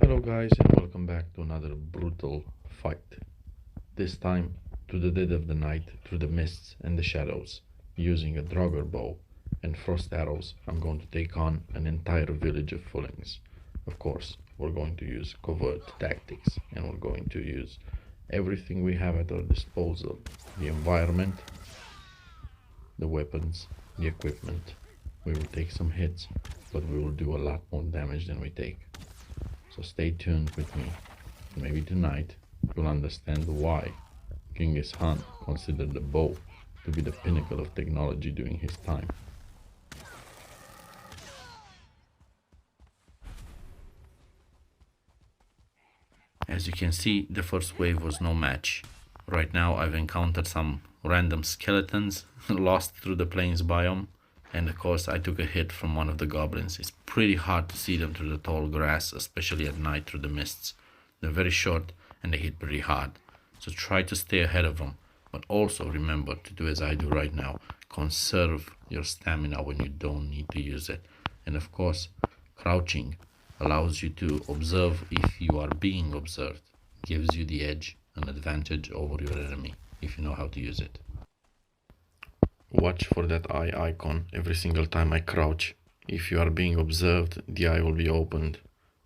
Hello guys and welcome back to another brutal fight. This time to the dead of the night through the mists and the shadows. Using a Draugr bow and frost arrows, I'm going to take on an entire village of Fullings. Of course, we're going to use covert tactics and we're going to use everything we have at our disposal. The environment, the weapons, the equipment. We will take some hits, but we will do a lot more damage than we take. So stay tuned with me. Maybe tonight you'll understand why Genghis Khan considered the bow to be the pinnacle of technology during his time. As you can see, the first wave was no match. Right now I've encountered some random skeletons lost through the plains biome, and of course I took a hit from one of the goblins. It's pretty hard to see them through the tall grass, especially at night through the mists. They're very short and they hit pretty hard, so try to stay ahead of them, but also remember to do as I do right now. Conserve your stamina when you don't need to use it. And of course, crouching allows you to observe if you are being observed. Gives you the edge, an advantage over your enemy if you know how to use it. Watch for that eye icon every single time I crouch. If you are being observed, the eye will be opened.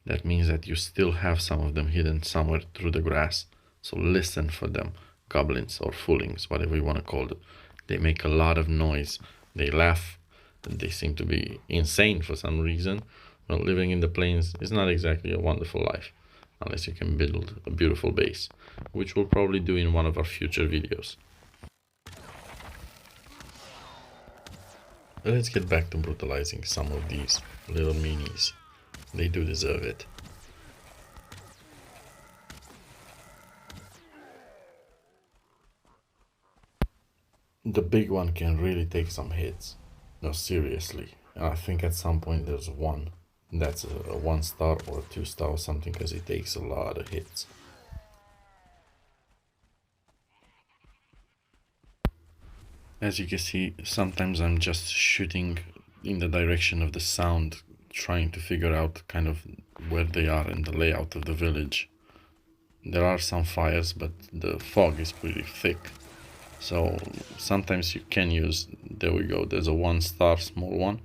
That means that you still have some of them hidden somewhere through the grass. So listen for them, goblins or foolings, whatever you want to call them. They make a lot of noise. They laugh. They seem to be insane for some reason. Well, living in the plains is not exactly a wonderful life, unless you can build a beautiful base, which we'll probably do in one of our future videos. Let's get back to brutalizing some of these little meanies. They do deserve it. The big one can really take some hits. No, seriously. I think at some point there's one that's a 1-star or a 2-star or something, because it takes a lot of hits. As you can see, sometimes I'm just shooting in the direction of the sound, trying to figure out kind of where they are in the layout of the village. There are some fires, but the fog is pretty thick. So sometimes you can use, there we go, there's a 1-star small one.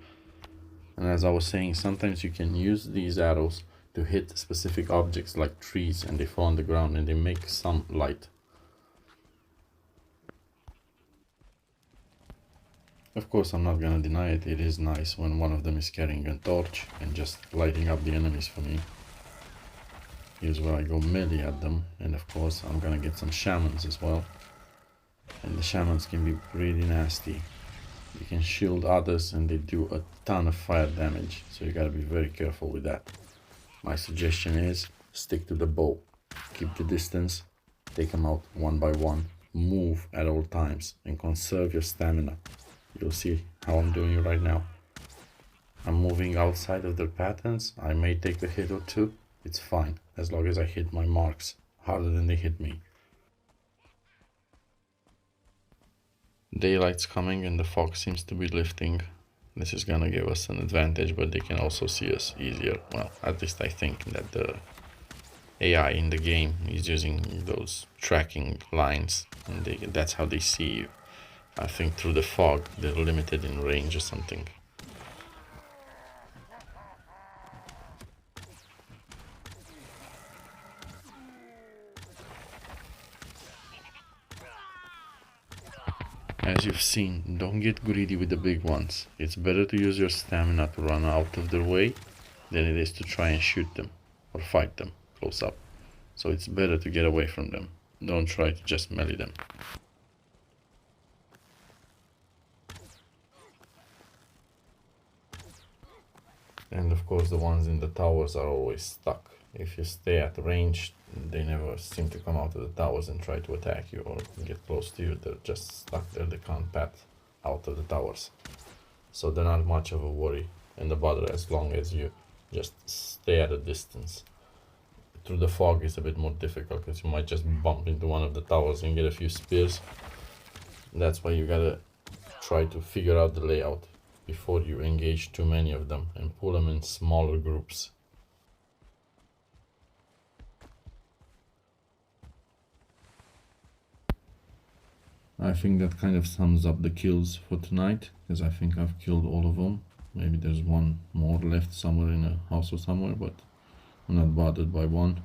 And as I was saying, sometimes you can use these arrows to hit specific objects like trees, and they fall on the ground and they make some light. Of course, I'm not gonna deny it, it is nice when one of them is carrying a torch and just lighting up the enemies for me. Here's where I go melee at them, and of course I'm gonna get some shamans as well. And the shamans can be pretty nasty. You can shield others and they do a ton of fire damage, so you gotta be very careful with that. My suggestion is stick to the bow, keep the distance, take them out one by one, move at all times and conserve your stamina. You'll see how I'm doing it right now. I'm moving outside of their patterns. I may take a hit or two. It's fine, as long as I hit my marks harder than they hit me. Daylight's coming and the fog seems to be lifting. This is gonna give us an advantage, but they can also see us easier. Well, at least I think that the AI in the game is using those tracking lines, and that's how they see you. I think through the fog they're limited in range or something. As you've seen, don't get greedy with the big ones. It's better to use your stamina to run out of their way than it is to try and shoot them or fight them close up. So it's better to get away from them. Don't try to just melee them. And of course the ones in the towers are always stuck. If you stay at range, they never seem to come out of the towers and try to attack you or get close to you. They're just stuck there, they can't path out of the towers. So they're not much of a worry and a bother as long as you just stay at a distance. Through the fog is a bit more difficult because you might just bump into one of the towers and get a few spears. That's why you gotta try to figure out the layout before you engage too many of them and pull them in smaller groups. I think that kind of sums up the kills for tonight, because I think I've killed all of them. Maybe there's one more left somewhere in a house or somewhere, but I'm not bothered by one.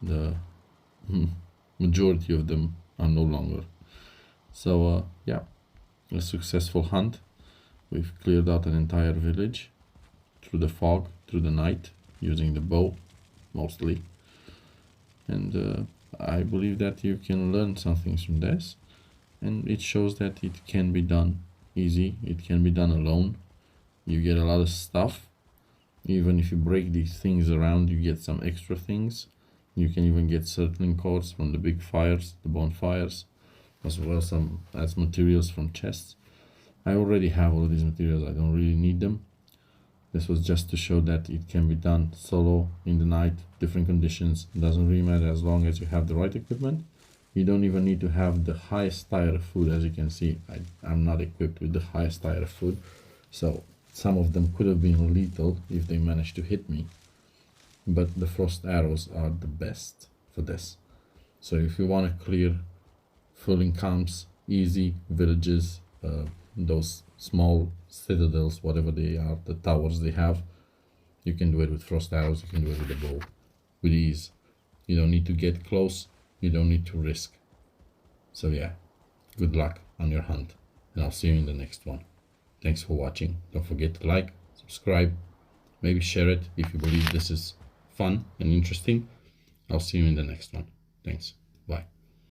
The majority of them are no longer. So yeah, a successful hunt. We've cleared out an entire village through the fog, through the night, using the bow mostly. And I believe that you can learn some things from this, and it shows that it can be done easy, it can be done alone. You get a lot of stuff. Even if you break these things around, you get some extra things. You can even get circling cords from the big fires, the bonfires, as well as materials from chests. I already have all of these materials, I don't really need them. This was just to show that it can be done solo, in the night, different conditions. It doesn't really matter as long as you have the right equipment. You don't even need to have the highest tier of food. As you can see, I'm not equipped with the highest tier of food. So some of them could have been lethal if they managed to hit me. But the frost arrows are the best for this. So if you want to clear full camps, easy villages, those small citadels, whatever they are, the towers they have, you can do it with frost arrows, you can do it with a bow, with ease. You don't need to get close, you don't need to risk. So yeah, good luck on your hunt, and I'll see you in the next one. Thanks for watching. Don't forget to like, subscribe, maybe share it if you believe this is fun and interesting. I'll see you in the next one. Thanks.